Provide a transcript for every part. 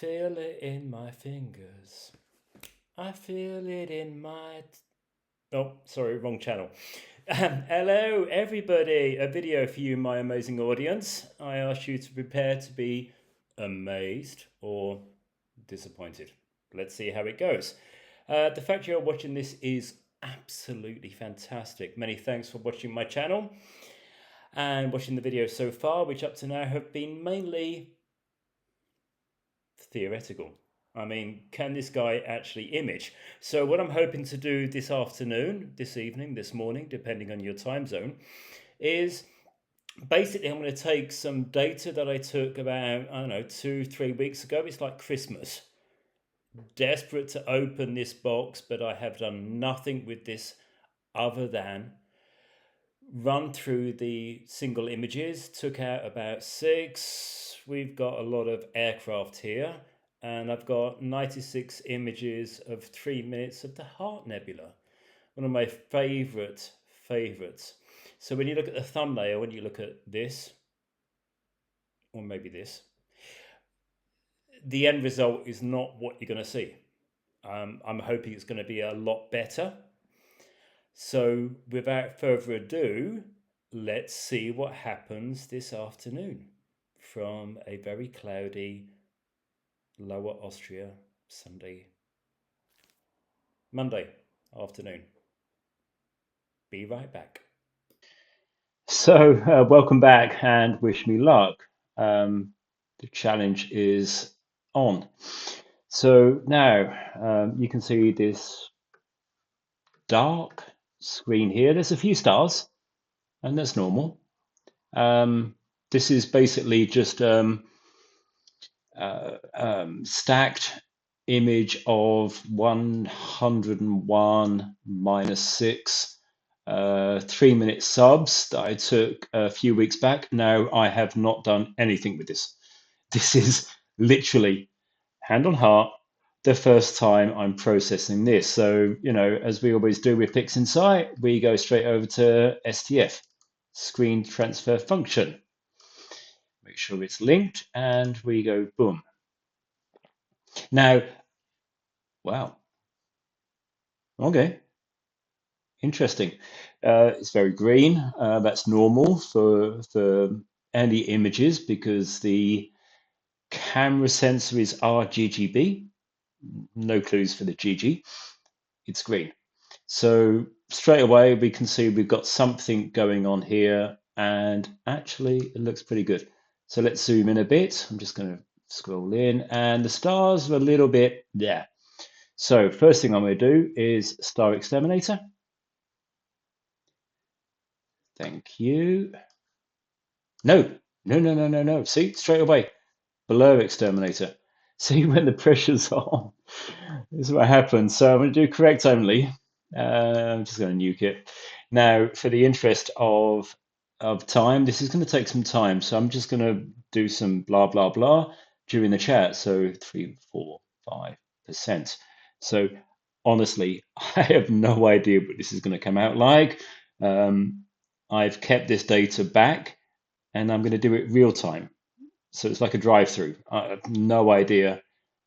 feel it in my fingers. I feel it in my... Oh, sorry, wrong channel. Hello, everybody. A video for you, my amazing audience. I ask you to prepare to be amazed or disappointed. Let's see how it goes. The fact you're watching this is absolutely fantastic. Many thanks for watching my channel and watching the videos so far, which up to now have been mainly theoretical. I mean, can this guy actually image? So what I'm hoping to do this afternoon, this evening, this morning, depending on your time zone, is basically I'm going to take some data that I took about, I don't know, 2-3 weeks ago. It's like Christmas. Desperate to open this box, but I have done nothing with this other than run through the single images, took out about 6. We've got a lot of aircraft here, and I've got 96 images of 3 minutes of the Heart Nebula, one of my favorites. So when you look at the thumbnail, when you look at this, or maybe this, the end result is not what you're going to see. I'm hoping it's going to be a lot better. So without further ado, let's see what happens this afternoon from a very cloudy Lower Austria Monday afternoon. Be right back. So welcome back and wish me luck. The challenge is on. So now you can see this dark screen here. There's a few stars, and that's normal. This is basically just stacked image of 101 minus 6 3-minute subs that I took a few weeks back. Now I have not done anything with this. This is literally hand on heart the first time I'm processing this. So, you know, as we always do with Pixinsight, we go straight over to STF, screen transfer function. Make sure it's linked, and we go boom. Now, wow. Okay. Interesting. It's very green. That's normal for any images because the camera sensor is RGGB. No clues for the GG. It's green. So straight away we can see we've got something going on here, and actually it looks pretty good. So let's zoom in a bit. I'm just going to scroll in, and the stars are a little bit there. So first thing I'm going to do is star exterminator. Thank you. No. See, straight away, below exterminator. See when the pressure's on. This is what happens. So I'm going to do correct only. I'm just going to nuke it. Now, for the interest of time, this is going to take some time. So I'm just going to do some blah, blah, blah during the chat. So 3, 4, 5%. So honestly, I have no idea what this is going to come out like. I've kept this data back, and I'm going to do it real time. So it's like a drive-through. I have no idea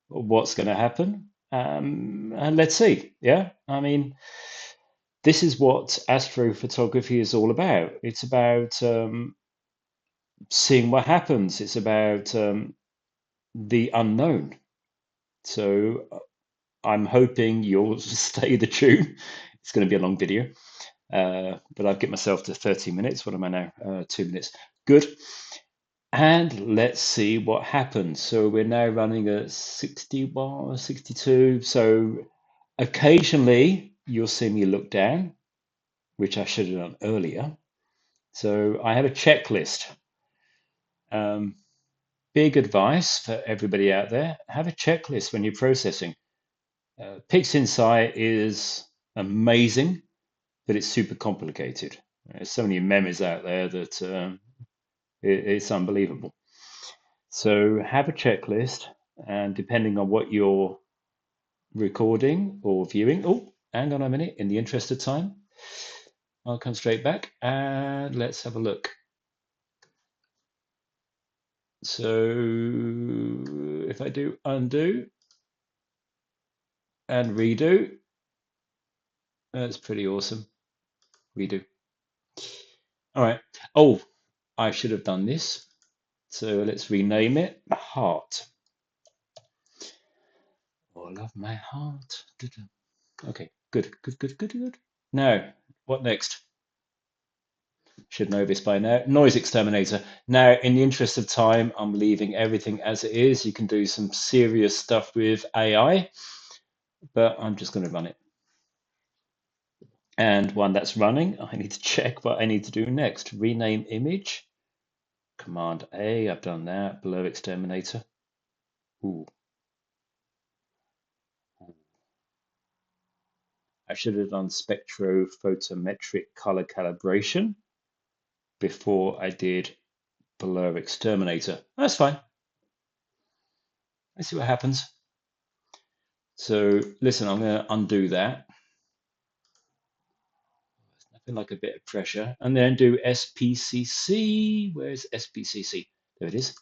what's going to happen. And let's see. Yeah, I mean, this is what astrophotography is all about. It's about seeing what happens. It's about the unknown. So I'm hoping you'll stay the tune. It's going to be a long video, but I've get myself to 30 minutes. What am I now? 2 minutes. Good. And let's see what happens. So we're now running at 61, 62. So occasionally you'll see me look down, which I should have done earlier. So I have a checklist. Big advice for everybody out there, have a checklist when you're processing. Pixinsight is amazing, but it's super complicated. There's so many memes out there that it's unbelievable. So have a checklist, and depending on what you're recording or viewing, oh, hang on a minute, in the interest of time, I'll come straight back and let's have a look. So if I do undo and redo, that's pretty awesome. Redo. All right. Oh, I should have done this. So let's rename it Heart. All of my heart. Okay, good, good, good, good, good. Now, what next? Should know this by now. Noise exterminator. Now, in the interest of time, I'm leaving everything as it is. You can do some serious stuff with AI, but I'm just going to run it. And when that's running, I need to check what I need to do next. Rename image. Command A, I've done that. Blur exterminator. Ooh. I should have done spectrophotometric color calibration before I did blur exterminator. That's fine. Let's see what happens. So listen, I'm going to undo that. Nothing like a bit of pressure. And then do SPCC. Where's SPCC? There it is.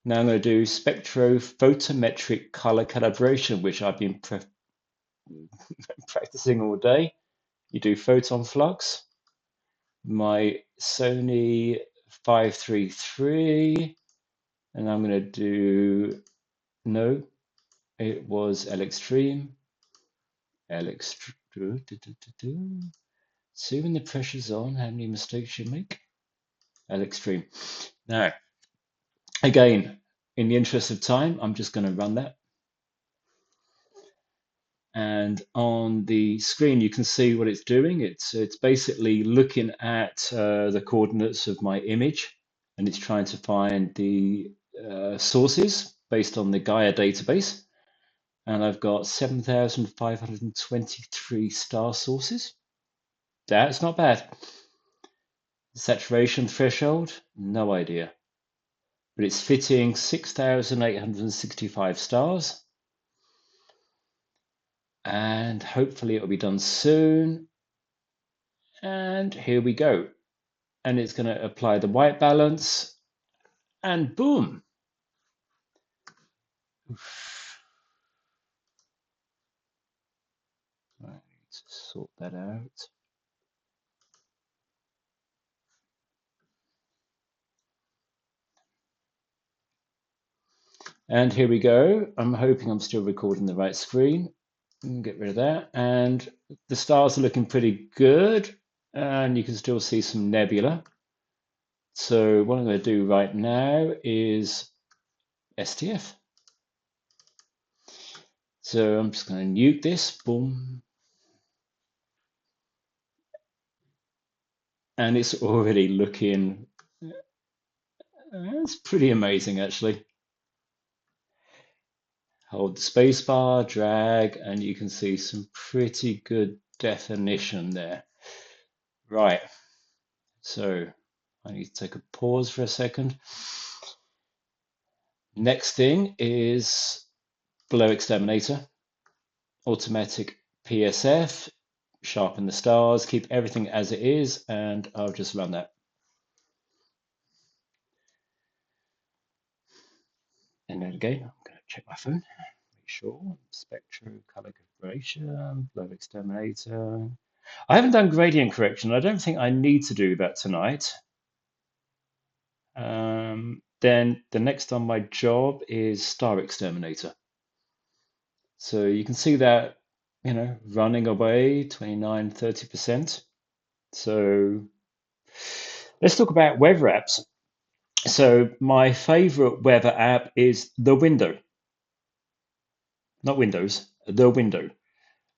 Now I'm going to do spectrophotometric color calibration, which I've been practicing all day. You do photon flux. My Sony 533. And I'm going to do, no, it was L extreme. L extreme. See when the pressure's on, how many mistakes you make. L extreme. Now, again, in the interest of time, I'm just going to run that. And on the screen, you can see what it's doing. It's basically looking at the coordinates of my image, and it's trying to find the sources based on the Gaia database. And I've got 7,523 star sources. That's not bad. Saturation threshold, no idea. But it's fitting 6,865 stars. And hopefully it'll be done soon. And here we go. And it's going to apply the white balance. And boom. I need to sort that out. And here we go. I'm hoping I'm still recording the right screen. Get rid of that. And the stars are looking pretty good. And you can still see some nebula. So what I'm going to do right now is STF. So I'm just going to nuke this. Boom. And it's already looking, it's pretty amazing actually. Hold the space bar, drag, and you can see some pretty good definition there. Right, so I need to take a pause for a second. Next thing is Blur Exterminator, automatic PSF, sharpen the stars, keep everything as it is, and I'll just run that. And then again, I'm going to check my phone, make sure. Spectro, color calibration, Blur Exterminator. I haven't done gradient correction. I don't think I need to do that tonight. Then the next on my job is Star Exterminator. So you can see that, running away 29, 30%. So let's talk about weather apps. So my favorite weather app is The Window. Not Windows, The Window.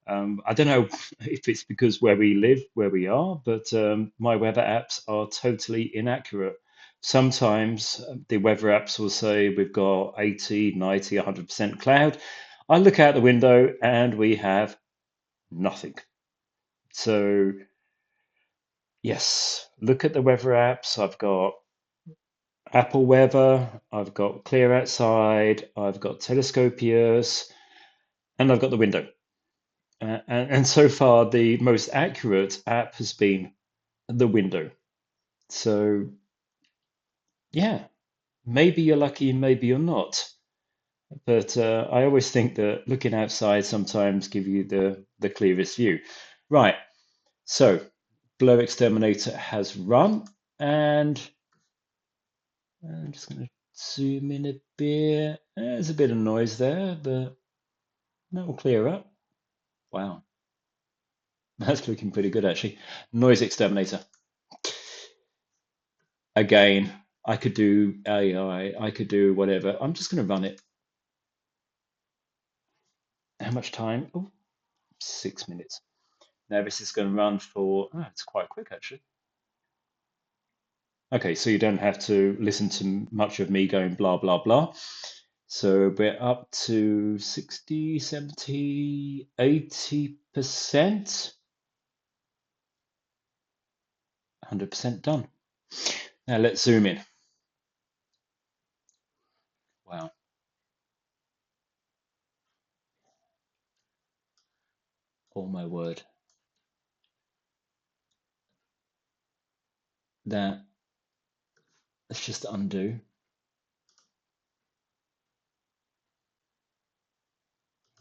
I don't know if it's because where we live, where we are, but my weather apps are totally inaccurate. Sometimes the weather apps will say we've got 80, 90, 100% cloud. I look out the window and we have nothing. So, yes, look at the weather apps. I've got Apple Weather, I've got Clear Outside, I've got Telescopius, and I've got the window. And so far, the most accurate app has been the window. So, yeah, maybe you're lucky, maybe you're not. But I always think that looking outside sometimes give you the clearest view. Right, so blow exterminator has run, and I'm just going to zoom in a bit. There's a bit of noise there, but that will clear up. Wow, that's looking pretty good actually. Noise exterminator. Again, I could do AI, I could do whatever. I'm just going to run it. How much time? Oh, 6 minutes. Now this is going to run for, it's quite quick actually. Okay, so you don't have to listen to much of me going blah, blah, blah. So we're up to 60, 70, 80%, 100% done. Now let's zoom in. Wow. Oh my word. That, let's just undo.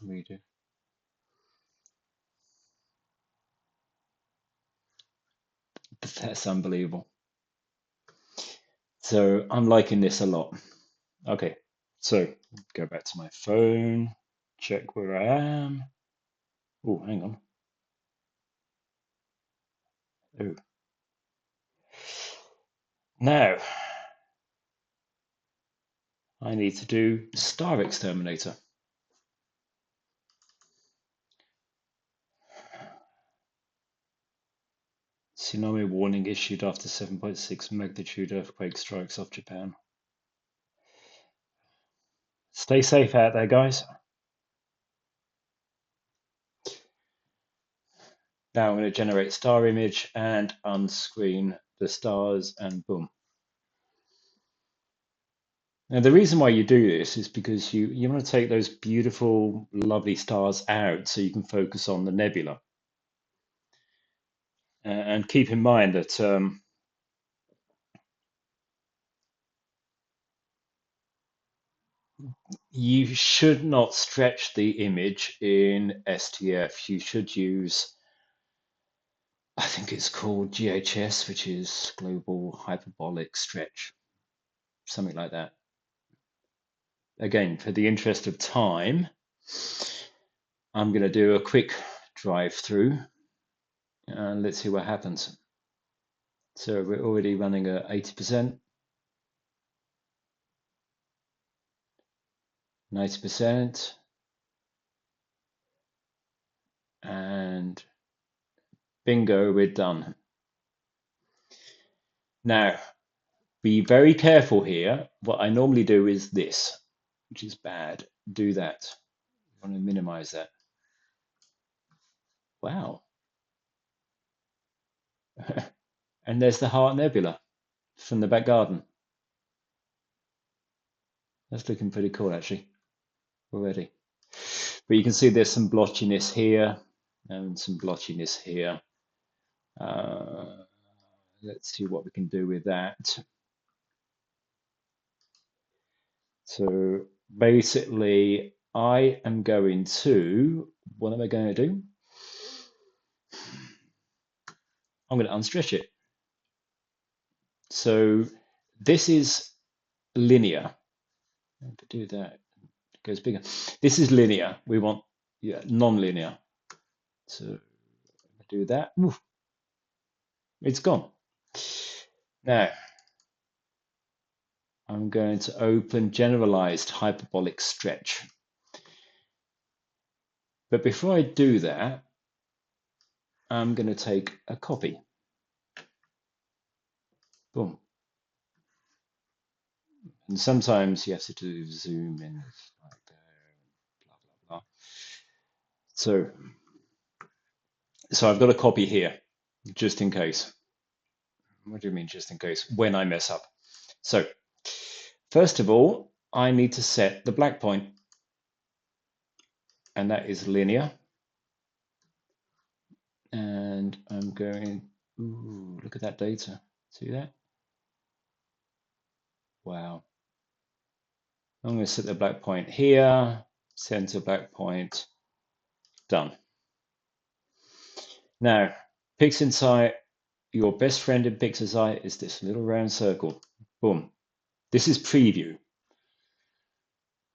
Redo. That's unbelievable. So I'm liking this a lot. Okay, so go back to my phone, check where I am. Oh, hang on. Oh, now I need to do Star Exterminator. Tsunami warning issued after 7.6 magnitude earthquake strikes off Japan. Stay safe out there, guys. Now I'm going to generate star image and unscreen the stars, and boom. Now the reason why you do this is because you want to take those beautiful, lovely stars out so you can focus on the nebula. And keep in mind that you should not stretch the image in STF. You should use, I think it's called GHS, which is Global Hyperbolic Stretch, something like that. Again, for the interest of time, I'm going to do a quick drive through and let's see what happens. So we're already running at 80%, 90%, and bingo, we're done. Now, be very careful here. What I normally do is this, which is bad. Do that. I want to minimize that. Wow. And there's the Heart Nebula from the back garden. That's looking pretty cool, actually, already. But you can see there's some blotchiness here and some blotchiness here. Let's see what we can do with that. So basically, I am going to, what am I going to do? I'm going to unstretch it. So this is linear. If I do that, it goes bigger. This is linear. We want non-linear. So if I do that, oof, it's gone. Now I'm going to open generalized hyperbolic stretch. But before I do that, I'm going to take a copy. Boom. And sometimes you have to do zoom in like there, blah, blah, blah. So I've got a copy here, just in case. What do you mean, just in case? When I mess up. So first of all, I need to set the black point, and that is linear. And I'm going, ooh, look at that data. See that? Wow. I'm going to set the black point here, center black point, done. Now, Pixinsight, your best friend in Pixinsight is this little round circle. Boom. This is preview.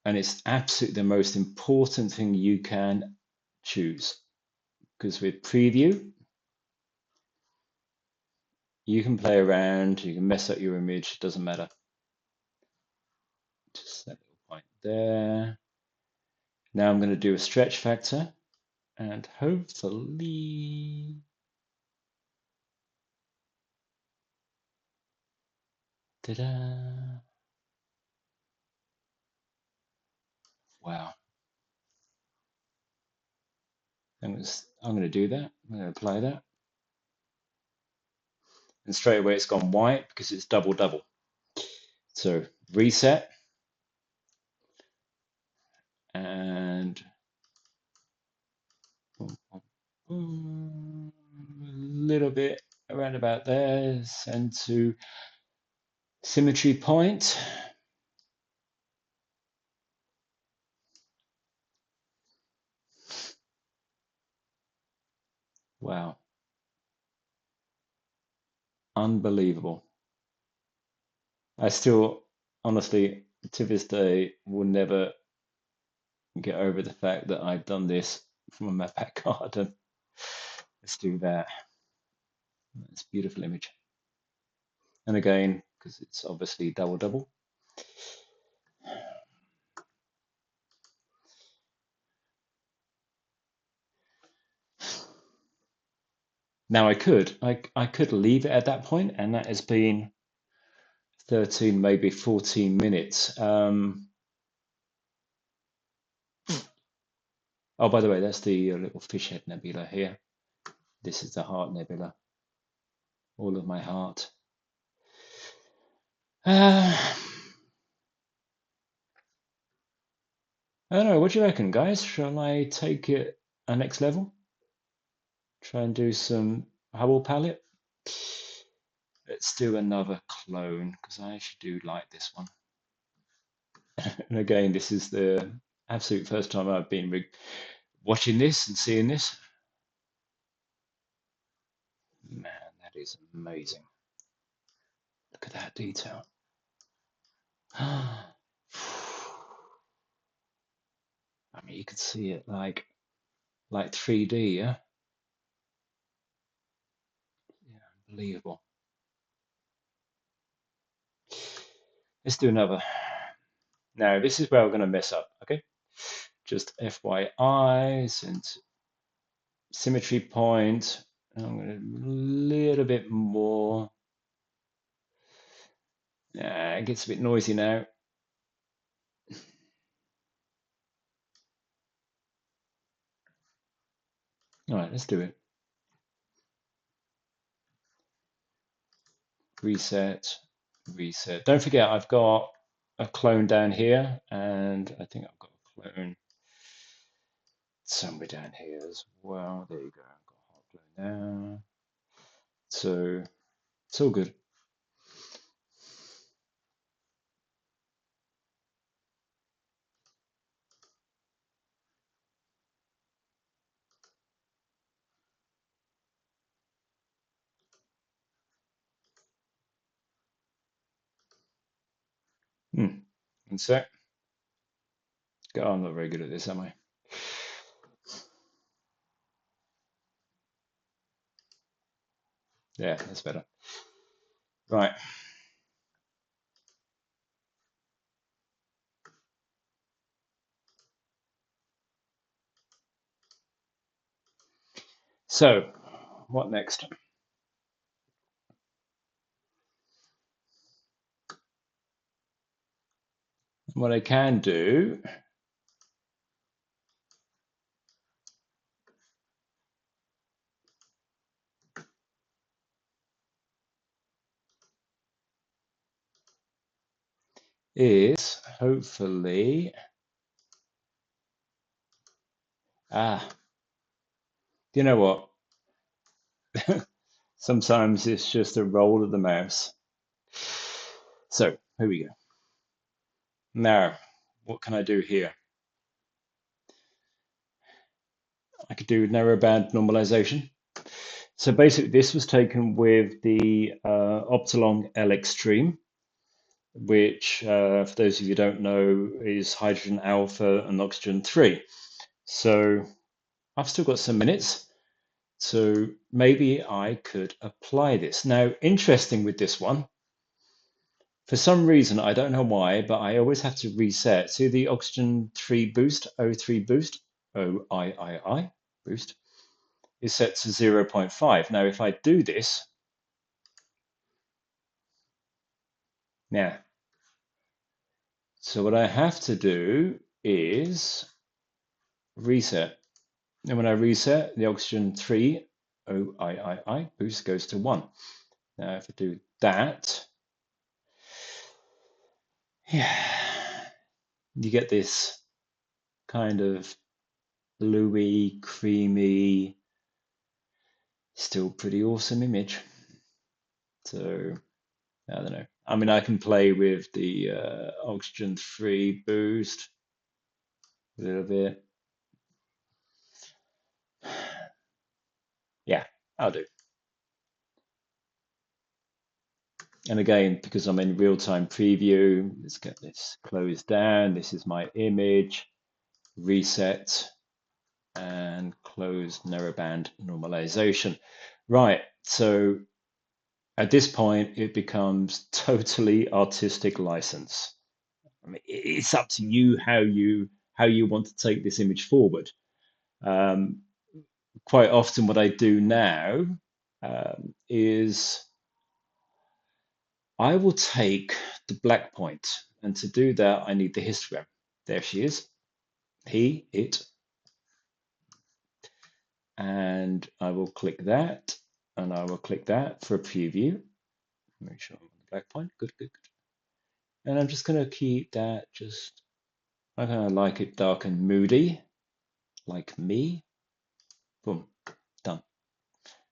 And it's absolutely the most important thing you can choose. Because with preview, you can play around, you can mess up your image, it doesn't matter. Just that little point there. Now I'm going to do a stretch factor and hopefully, ta-da. Wow. I'm going to do that. I'm going to apply that. And straight away it's gone white because it's double double. So reset and a little bit around about there, send to symmetry point. Wow. Unbelievable. I still, honestly, to this day, will never get over the fact that I've done this from my back garden. Let's do that. That's a beautiful image. And again, because it's obviously double double. Now I could leave it at that point, and that has been 13, maybe 14 minutes. Oh, by the way, that's the little fish head nebula here. This is the Heart Nebula. All of my heart. I don't know. What do you reckon, guys? Shall I take it a next level? Try and do some Hubble palette. Let's do another clone because I actually do like this one. And again, this is the absolute first time I've been watching this and seeing this. Man, that is amazing. Look at that detail. I mean, you could see it like 3D, yeah? Yeah, unbelievable. Let's do another. Now, this is where we're going to mess up, okay? Just FYI, since symmetry point, I'm going to a little bit more. It gets a bit noisy now. All right, let's do it. Reset, reset. Don't forget, I've got a clone down here, and I think I've got a clone somewhere down here as well. There you go. I've got a hot clone there. So it's all good. One sec. God, I'm not very good at this, am I? Yeah, that's better. Right. So, what next? What I can do is hopefully, you know what? Sometimes it's just a roll of the mouse. So, here we go. Now, what can I do here? I could do narrowband normalization. So basically, this was taken with the Optilong L Extreme, which, for those of you who don't know, is hydrogen alpha and oxygen 3. So I've still got some minutes. So maybe I could apply this. Now, interesting with this one, for some reason, I don't know why, but I always have to reset. See the oxygen 3 boost, O3 boost, OIII boost, is set to 0.5. Now, if I do this, now, so what I have to do is reset. And when I reset, the oxygen 3 OIII boost goes to 1. Now, if I do that, yeah, you get this kind of bluey, creamy, still pretty awesome image. So I don't know. I mean, I can play with the oxygen 3 boost a little bit. Yeah, I'll do. And again, because I'm in real-time preview, let's get this closed down. This is my image, reset, and close narrowband normalization. Right, so at this point, it becomes totally artistic license. I mean, it's up to you how you want to take this image forward. Um, Quite often, what I do now is I will take the black point, and to do that, I need the histogram. There she is, he, it, and I will click that, and I will click that for a preview. Make sure I'm on the black point. Good, good, good. And I'm just going to keep that just, I kind of like it dark and moody, like me. Boom, done.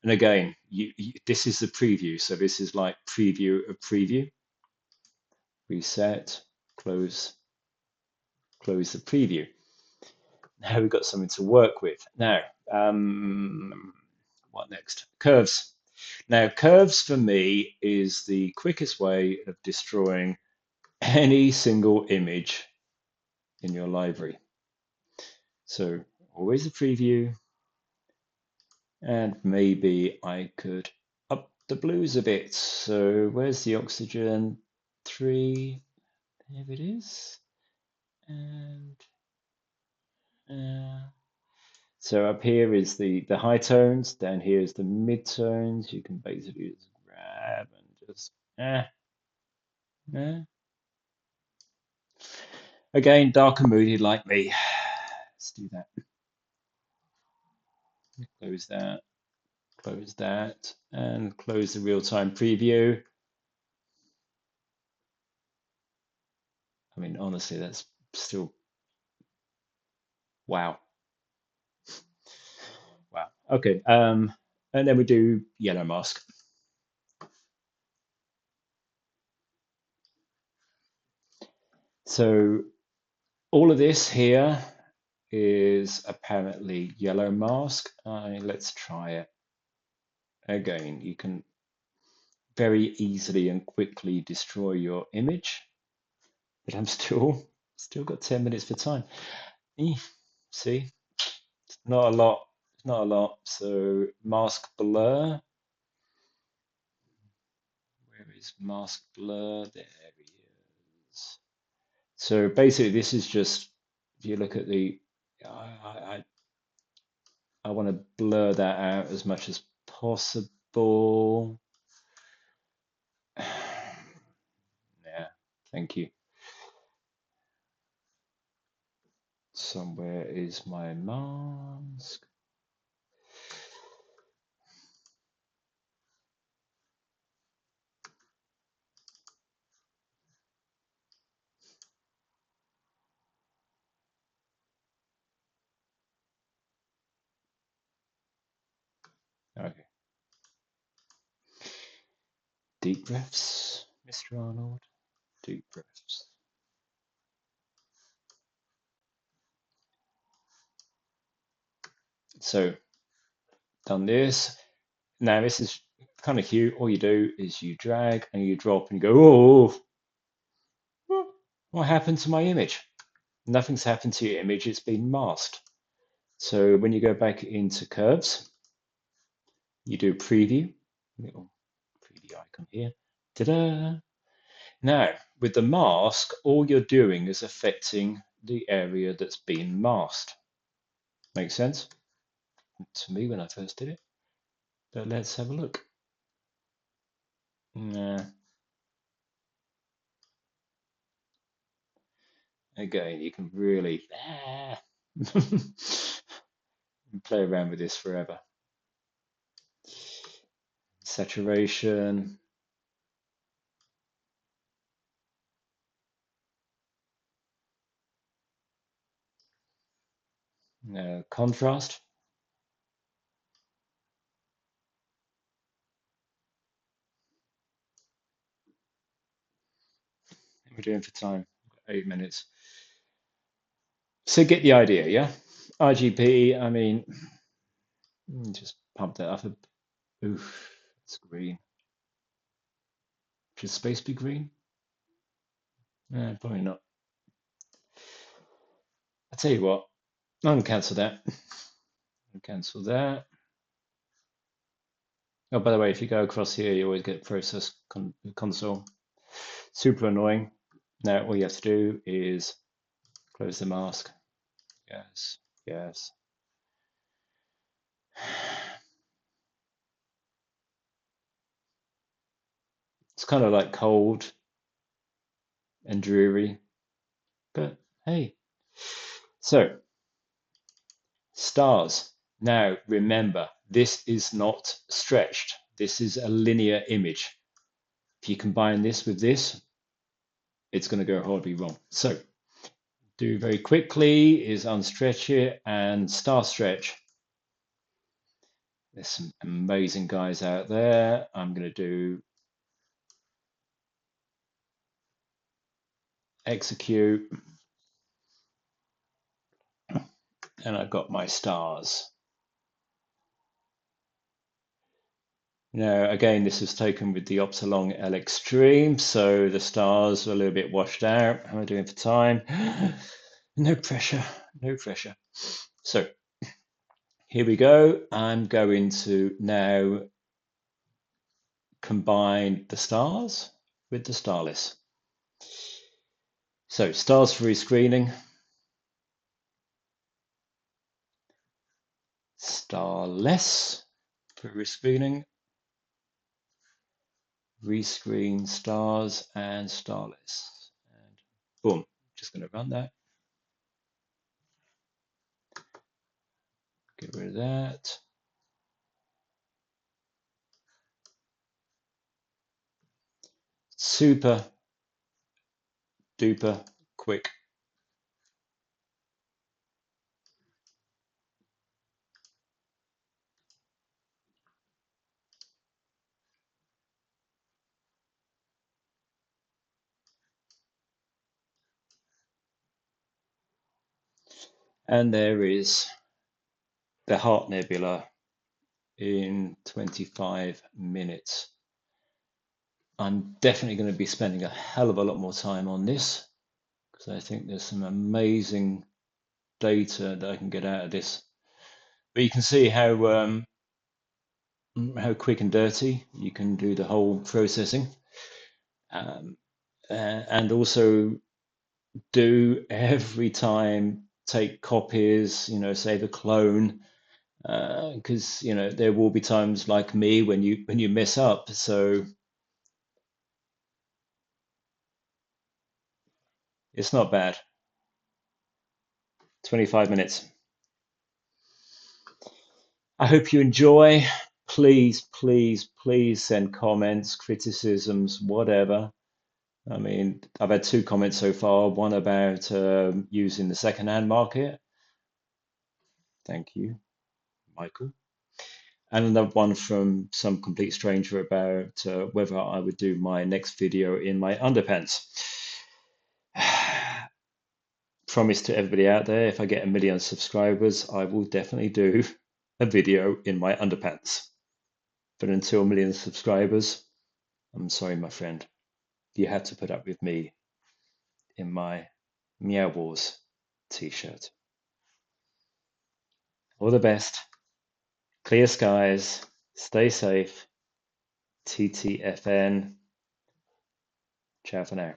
And again, this is the preview. So this is like preview of preview. Reset, close, close the preview. Now we've got something to work with. Now, what next? Curves. Now, curves for me is the quickest way of destroying any single image in your library. So always a preview, and maybe I could up the blues a bit. So where's the oxygen 3? There it is. And so up here is the high tones, down here is the mid tones. You can basically just grab and just eh. Again, dark and moody like me. Let's do that. Close that, and close the real-time preview. I mean, honestly, that's still wow. Wow. Okay. And then we do yellow mask. So all of this here is apparently yellow mask. Let's try it. Again, you can very easily and quickly destroy your image, but I'm still got 10 minutes for time. See, not a lot, not a lot. So mask blur. Where is mask blur? There he is. So basically, this is just, if you look at the, I want to blur that out as much as possible. Yeah, thank you. Somewhere is my mask. Okay. Deep breaths, Mr. Arnold. Deep breaths. So done this. Now this is kind of cute. All you do is you drag and you drop and you go, oh, what happened to my image? Nothing's happened to your image. It's been masked. So when you go back into curves, you do preview, little preview icon here. Ta-da! Now, with the mask, all you're doing is affecting the area that's been masked. Makes sense to me when I first did it. But let's have a look. Nah. Again, you can really play around with this forever. Saturation. Contrast. What we're doing for time, 8 minutes. So get the idea, yeah? RGB, I mean, just pump that up. Oof, it's green. Should space be green? Probably not. I'll tell you what, I'm gonna cancel that. Cancel that. Oh, by the way, if you go across here, you always get process console. Super annoying. Now all you have to do is close the mask. Yes, yes. It's kind of like cold and dreary, but hey. So, stars. Now remember, this is not stretched. This is a linear image. If you combine this with this, it's going to go horribly wrong. So, do very quickly is unstretch it and star stretch. There's some amazing guys out there. I'm going to do execute, and I've got my stars. Now, again, this is taken with the Optilong L Extreme, so the stars are a little bit washed out. How am I doing for time? No pressure, no pressure. So here we go. I'm going to now combine the stars with the starless. So stars for rescreening, starless for rescreening, rescreen stars and starless. And boom, just going to run that. Get rid of that. Super duper quick. And there is the Heart Nebula in 25 minutes. I'm definitely going to be spending a hell of a lot more time on this because I think there's some amazing data that I can get out of this. But you can see how quick and dirty you can do the whole processing, and also do every time take copies, save a clone, because there will be times like me when you mess up. So it's not bad. 25 minutes. I hope you enjoy. Please, please, please send comments, criticisms, whatever. I mean, I've had 2 comments so far. One about using the secondhand market. Thank you, Michael. And another one from some complete stranger about whether I would do my next video in my underpants. Promise to everybody out there, if I get 1 million subscribers, I will definitely do a video in my underpants. But until a million subscribers, I'm sorry, my friend, you had to put up with me in my Meow Wars t-shirt. All the best. Clear skies. Stay safe. TTFN. Ciao for now.